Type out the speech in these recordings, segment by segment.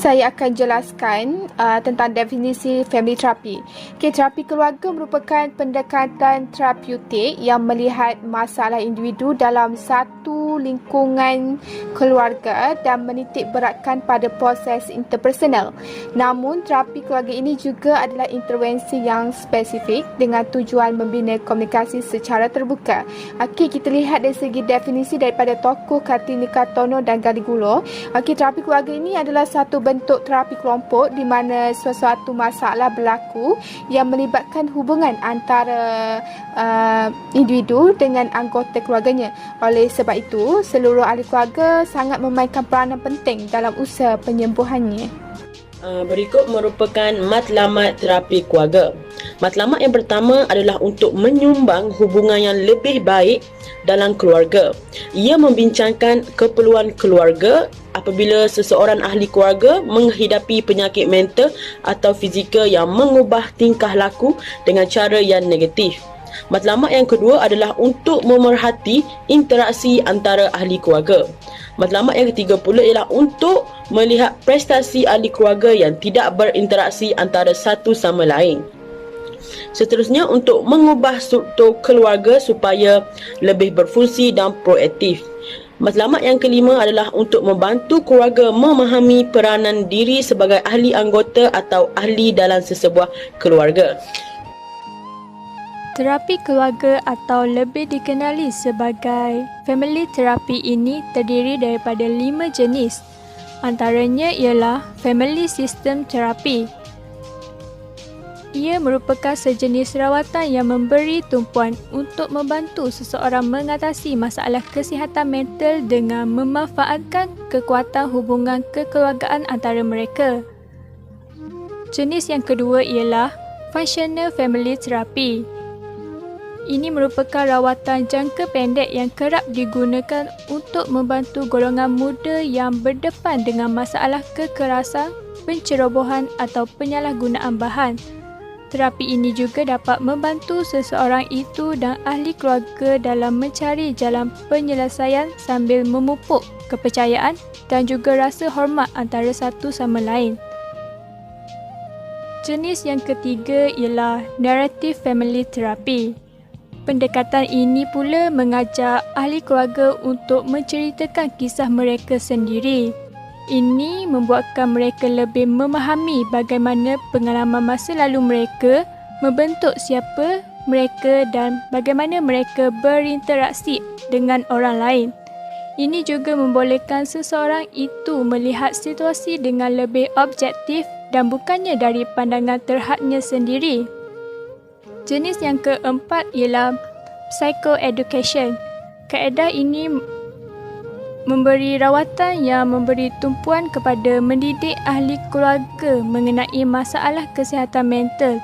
Saya akan jelaskan tentang definisi family therapy. Terapi keluarga merupakan pendekatan terapeutik yang melihat masalah individu dalam satu lingkungan keluarga dan menitik beratkan pada proses interpersonal. Namun, terapi keluarga ini juga adalah intervensi yang spesifik dengan tujuan membina komunikasi secara terbuka. Okey, kita lihat dari segi definisi daripada tokoh Kartini Kartono dan Galigulo. Terapi keluarga ini adalah satu bentuk terapi kelompok di mana sesuatu masalah berlaku yang melibatkan hubungan antara individu dengan anggota keluarganya. Oleh sebab itu, seluruh ahli keluarga sangat memainkan peranan penting dalam usaha penyembuhannya. Berikut merupakan matlamat terapi keluarga. Matlamat yang pertama adalah untuk menyumbang hubungan yang lebih baik dalam keluarga. Ia membincangkan keperluan keluarga apabila seseorang ahli keluarga menghadapi penyakit mental atau fizikal yang mengubah tingkah laku dengan cara yang negatif. Matlamat yang kedua adalah untuk memerhati interaksi antara ahli keluarga. Matlamat yang ketiga pula ialah untuk melihat prestasi ahli keluarga yang tidak berinteraksi antara satu sama lain. Seterusnya, untuk mengubah struktur keluarga supaya lebih berfungsi dan proaktif. Matlamat yang kelima adalah untuk membantu keluarga memahami peranan diri sebagai ahli anggota atau ahli dalam sesebuah keluarga. Terapi keluarga atau lebih dikenali sebagai family therapy ini terdiri daripada 5 jenis. Antaranya ialah family system therapy. Ia merupakan sejenis rawatan yang memberi tumpuan untuk membantu seseorang mengatasi masalah kesihatan mental dengan memanfaatkan kekuatan hubungan kekeluargaan antara mereka. Jenis yang kedua ialah functional family therapy. Ini merupakan rawatan jangka pendek yang kerap digunakan untuk membantu golongan muda yang berdepan dengan masalah kekerasan, pencerobohan atau penyalahgunaan bahan. Terapi ini juga dapat membantu seseorang itu dan ahli keluarga dalam mencari jalan penyelesaian sambil memupuk kepercayaan dan juga rasa hormat antara satu sama lain. Jenis yang ketiga ialah narrative family therapy. Pendekatan ini pula mengajak ahli keluarga untuk menceritakan kisah mereka sendiri. Ini membuatkan mereka lebih memahami bagaimana pengalaman masa lalu mereka membentuk siapa mereka dan bagaimana mereka berinteraksi dengan orang lain. Ini juga membolehkan seseorang itu melihat situasi dengan lebih objektif dan bukannya dari pandangan terhadnya sendiri. Jenis yang keempat ialah psychoeducation. Kaedah ini memberi rawatan yang memberi tumpuan kepada mendidik ahli keluarga mengenai masalah kesihatan mental.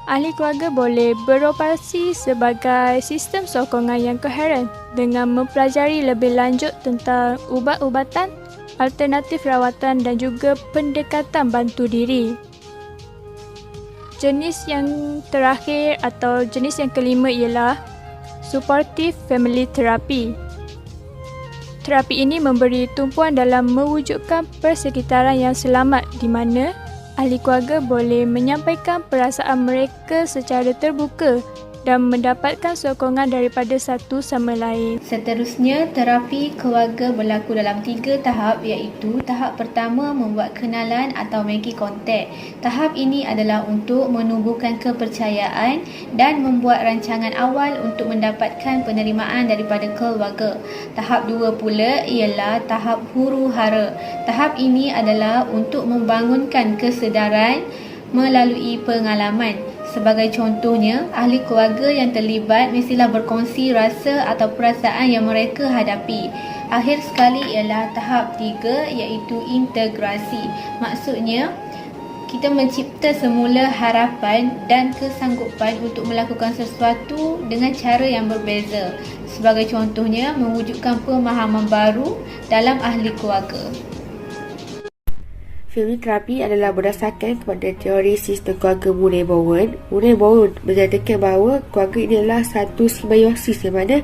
Ahli keluarga boleh beroperasi sebagai sistem sokongan yang koheren dengan mempelajari lebih lanjut tentang ubat-ubatan, alternatif rawatan dan juga pendekatan bantu diri. Jenis yang terakhir atau jenis yang kelima ialah supportive family therapy. Terapi ini memberi tumpuan dalam mewujudkan persekitaran yang selamat di mana ahli keluarga boleh menyampaikan perasaan mereka secara terbuka dan mendapatkan sokongan daripada satu sama lain. Seterusnya, terapi keluarga berlaku dalam 3 tahap iaitu tahap pertama membuat kenalan atau making contact. Tahap ini adalah untuk menumbuhkan kepercayaan dan membuat rancangan awal untuk mendapatkan penerimaan daripada keluarga. Tahap 2 pula ialah tahap huru-hara. Tahap ini adalah untuk membangunkan kesedaran melalui pengalaman. Sebagai contohnya, ahli keluarga yang terlibat mestilah berkongsi rasa atau perasaan yang mereka hadapi. Akhir sekali ialah tahap 3 iaitu integrasi. Maksudnya, kita mencipta semula harapan dan kesanggupan untuk melakukan sesuatu dengan cara yang berbeza. Sebagai contohnya, mewujudkan pemahaman baru dalam ahli keluarga. Family terapi adalah berdasarkan kepada teori sistem keluarga Murray Bowen. Murray Bowen menyatakan bahawa keluarga ini adalah satu simbiosis yang mana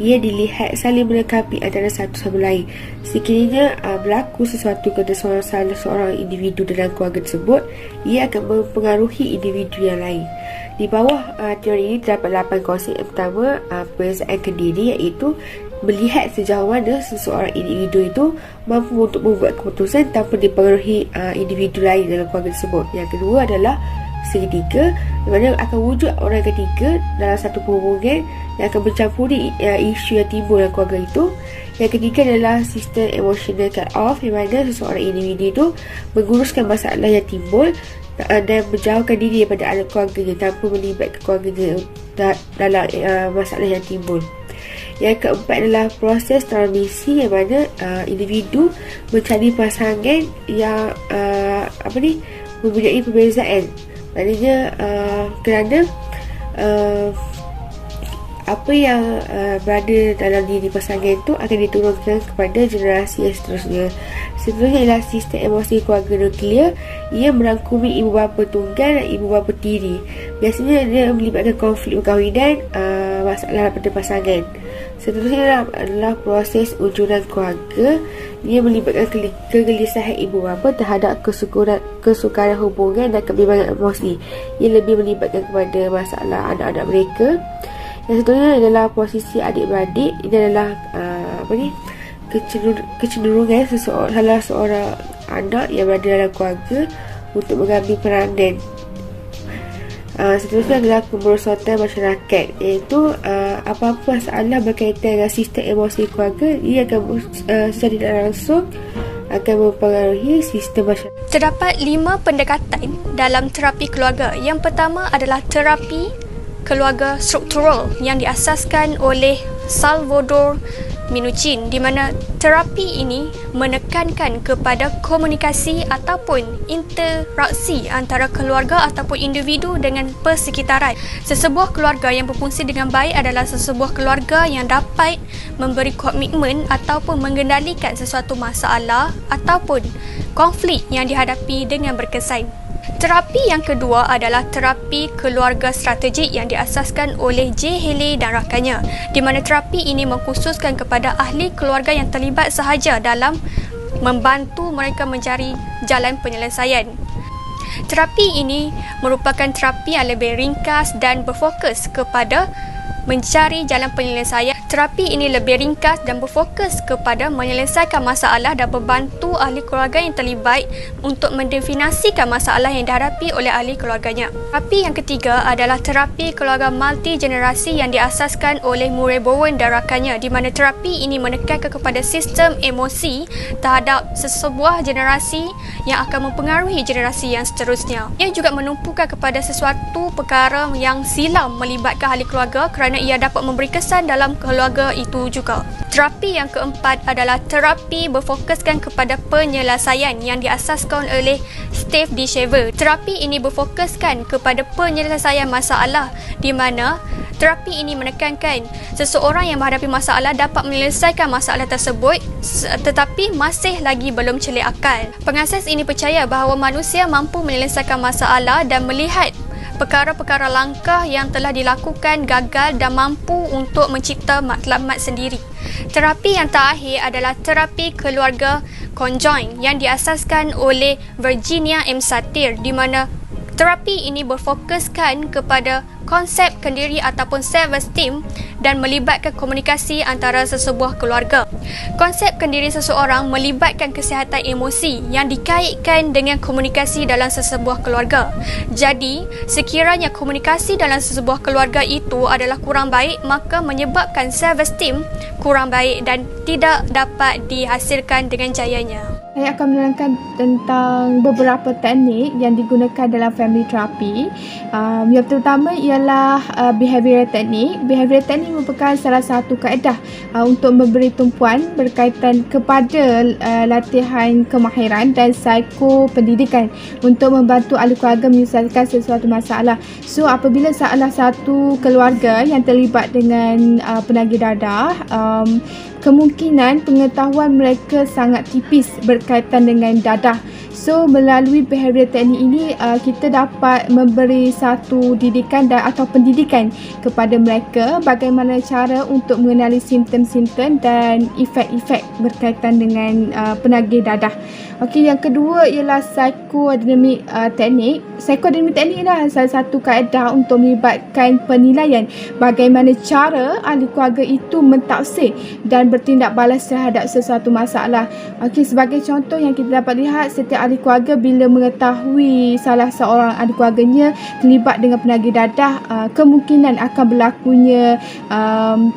ia dilihat saling melengkapi antara satu sama lain. Sekiranya berlaku sesuatu kepada salah seorang individu dalam keluarga tersebut, ia akan mempengaruhi individu yang lain. Di bawah teori ini terdapat 8 konsep. Yang pertama, perbezaan kendiri, iaitu melihat sejauh mana seseorang individu itu mampu untuk membuat keputusan tanpa dipengaruhi individu lain dalam keluarga tersebut. Yang kedua adalah segitiga, di mana akan wujud orang ketiga dalam satu perhubungan yang akan mencampuri isu yang timbul dalam keluarga itu. Yang ketiga adalah sistem emotional cut off, di mana seseorang individu itu menguruskan masalah yang timbul dan menjauhkan diri daripada ahli keluarganya tanpa melibatkan keluarganya dalam masalah yang timbul. Yang keempat adalah proses transmisi, yang mana individu mencari pasangan yang mempunyai perbezaan. Maknanya kerana apa yang berada dalam diri pasangan itu akan diturunkan kepada generasi yang seterusnya. Seterusnya adalah sistem emosi keluarga nuklear. Ia merangkumi ibu bapa tunggal dan ibu bapa tiri. Biasanya dia melibatkan konflik perkahwinan, masalah pada pasangan. Seterusnya adalah proses ujuran keluarga. Ia melibatkan kegelisahan ibu bapa terhadap kesukaran hubungan dan kebimbangan emosi. Ia lebih melibatkan kepada masalah anak-anak mereka. Yang seterusnya adalah posisi adik-beradik. Ini adalah kecenderungan salah seorang anak yang berada dalam keluarga untuk mengambil peranan. Seterusnya adalah kemerosotan masyarakat, iaitu apa-apa masalah berkaitan dengan sistem emosi keluarga, ia akan secara tidak langsung akan mempengaruhi sistem masyarakat. Terdapat 5 pendekatan dalam terapi keluarga. Yang pertama adalah terapi keluarga struktural yang diasaskan oleh Salvador Minuchin, di mana terapi ini menekankan kepada komunikasi ataupun interaksi antara keluarga ataupun individu dengan persekitaran. Sesebuah keluarga yang berfungsi dengan baik adalah sesebuah keluarga yang dapat memberi komitmen ataupun mengendalikan sesuatu masalah ataupun konflik yang dihadapi dengan berkesan. Terapi yang kedua adalah terapi keluarga strategik yang diasaskan oleh J. Haley dan rakannya, di mana terapi ini mengkhususkan kepada ahli keluarga yang terlibat sahaja dalam membantu mereka mencari jalan penyelesaian. Terapi ini merupakan terapi yang lebih ringkas dan berfokus kepada mencari jalan penyelesaian. Terapi ini lebih ringkas dan berfokus kepada menyelesaikan masalah dan membantu ahli keluarga yang terlibat untuk mendefinisikan masalah yang dihadapi oleh ahli keluarganya. Terapi yang ketiga adalah terapi keluarga multi-generasi yang diasaskan oleh Murray Bowen dan rakannya, di mana terapi ini menekankan kepada sistem emosi terhadap sesebuah generasi yang akan mempengaruhi generasi yang seterusnya. Ia juga menumpukan kepada sesuatu perkara yang silam melibatkan ahli keluarga kerana ia dapat memberi kesan dalam keluarga itu juga. Terapi yang keempat adalah terapi berfokuskan kepada penyelesaian yang diasaskan oleh Steve D. Shaver. Terapi ini berfokuskan kepada penyelesaian masalah, di mana terapi ini menekankan seseorang yang menghadapi masalah dapat menyelesaikan masalah tersebut tetapi masih lagi belum celik akal. Pengasas ini percaya bahawa manusia mampu menyelesaikan masalah dan melihat perkara-perkara langkah yang telah dilakukan gagal dan mampu untuk mencipta matlamat sendiri. Terapi yang terakhir adalah terapi keluarga conjoint yang diasaskan oleh Virginia M. Satir, di mana terapi ini berfokuskan kepada konsep kendiri ataupun self-esteem dan melibatkan komunikasi antara sesebuah keluarga. Konsep kendiri seseorang melibatkan kesihatan emosi yang dikaitkan dengan komunikasi dalam sesebuah keluarga. Jadi, sekiranya komunikasi dalam sesebuah keluarga itu adalah kurang baik, maka menyebabkan self-esteem kurang baik dan tidak dapat dihasilkan dengan jayanya. Saya akan menerangkan tentang beberapa teknik yang digunakan dalam family therapy. Yang pertama ialah behavioral technique. Behavioral technique merupakan salah satu kaedah untuk memberi tumpuan berkaitan kepada latihan kemahiran dan psikopendidikan untuk membantu ahli keluarga menyelesaikan sesuatu masalah. So, apabila salah satu keluarga yang terlibat dengan penagih dadah, kemungkinan pengetahuan mereka sangat tipis berkaitan dengan dadah. So melalui behavioral teknik ini kita dapat memberi satu didikan atau pendidikan kepada mereka bagaimana cara untuk mengenali simptom-simptom dan efek-efek berkaitan dengan penagih dadah. Okey, yang kedua ialah psychodynamic teknik. Psychodynamic teknik adalah salah satu kaedah untuk melibatkan penilaian bagaimana cara ahli keluarga itu mentafsir dan bertindak balas terhadap sesuatu masalah. Okey, sebagai contoh yang kita dapat lihat, setiap ahli keluarga bila mengetahui salah seorang ahli keluarganya terlibat dengan penagih dadah, kemungkinan akan berlakunya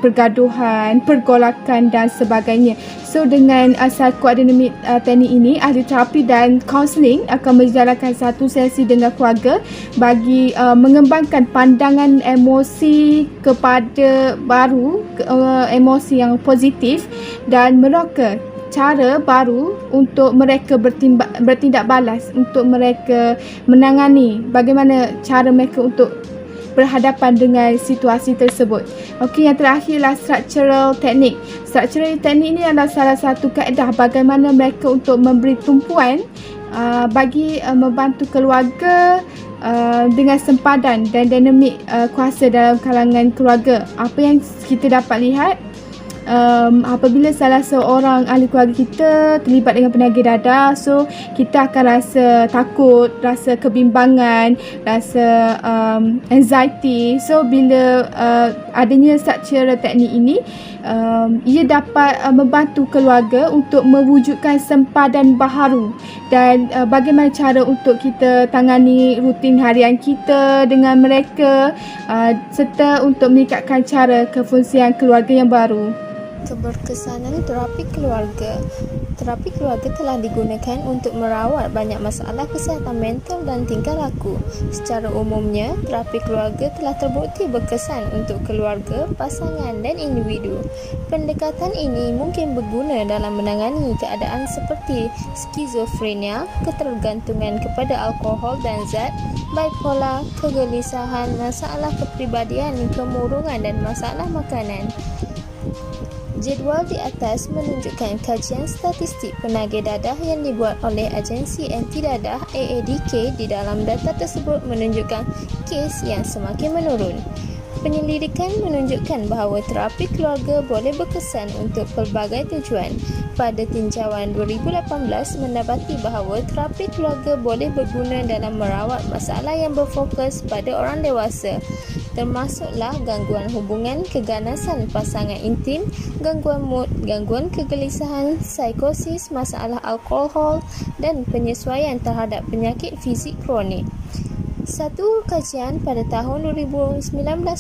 pergaduhan, pergolakan dan sebagainya. So dengan psychodynamic teknik ini, ahli terapi dan kaunseling akan menjalankan satu sesi dengan keluarga bagi mengembangkan pandangan emosi kepada emosi yang positif dan meroka cara baru untuk mereka bertindak balas, untuk mereka menangani bagaimana cara mereka untuk berhadapan dengan situasi tersebut. Okey, yang terakhirlah structural technique. Structural technique ini adalah salah satu kaedah bagaimana mereka untuk memberi tumpuan bagi membantu keluarga dengan sempadan dan dinamik kuasa dalam kalangan keluarga. Apa yang kita dapat lihat, apabila salah seorang ahli keluarga kita terlibat dengan penagih dadah, so kita akan rasa takut, rasa kebimbangan, rasa anxiety. So bila adanya structural teknik ini, ia dapat membantu keluarga untuk mewujudkan sempadan baharu dan bagaimana cara untuk kita tangani rutin harian kita dengan mereka, serta untuk meningkatkan cara kefungsian keluarga yang baru. Keberkesanan terapi keluarga. Terapi keluarga telah digunakan untuk merawat banyak masalah kesihatan mental dan tingkah laku. Secara umumnya, terapi keluarga telah terbukti berkesan untuk keluarga, pasangan dan individu. Pendekatan ini mungkin berguna dalam menangani keadaan seperti skizofrenia, ketergantungan kepada alkohol dan zat, bipolar, kegelisahan, masalah kepribadian, kemurungan dan masalah makanan. Jadual di atas menunjukkan kajian statistik penagih dadah yang dibuat oleh agensi anti dadah AADK. Di dalam data tersebut menunjukkan kes yang semakin menurun. Penyelidikan menunjukkan bahawa terapi keluarga boleh berkesan untuk pelbagai tujuan. Pada tinjauan 2018 mendapati bahawa terapi keluarga boleh berguna dalam merawat masalah yang berfokus pada orang dewasa, termasuklah gangguan hubungan, keganasan pasangan intim, gangguan mood, gangguan kegelisahan, psikosis, masalah alkohol dan penyesuaian terhadap penyakit fizik kronik. Satu kajian pada tahun 2019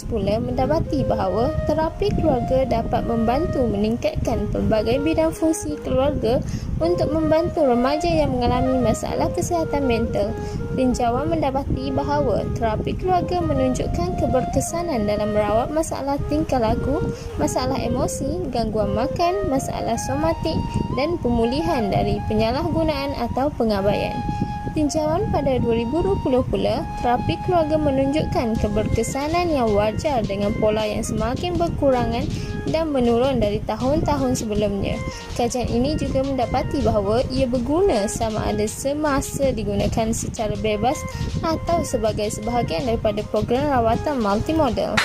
pula mendapati bahawa terapi keluarga dapat membantu meningkatkan pelbagai bidang fungsi keluarga untuk membantu remaja yang mengalami masalah kesihatan mental. Tinjauan mendapati bahawa terapi keluarga menunjukkan keberkesanan dalam merawat masalah tingkah laku, masalah emosi, gangguan makan, masalah somatik dan pemulihan dari penyalahgunaan atau pengabaian. Tinjauan pada 2020 pula, terapi keluarga menunjukkan keberkesanan yang wajar dengan pola yang semakin berkurangan dan menurun dari tahun-tahun sebelumnya. Kajian ini juga mendapati bahawa ia berguna sama ada semasa digunakan secara bebas atau sebagai sebahagian daripada program rawatan multimodal.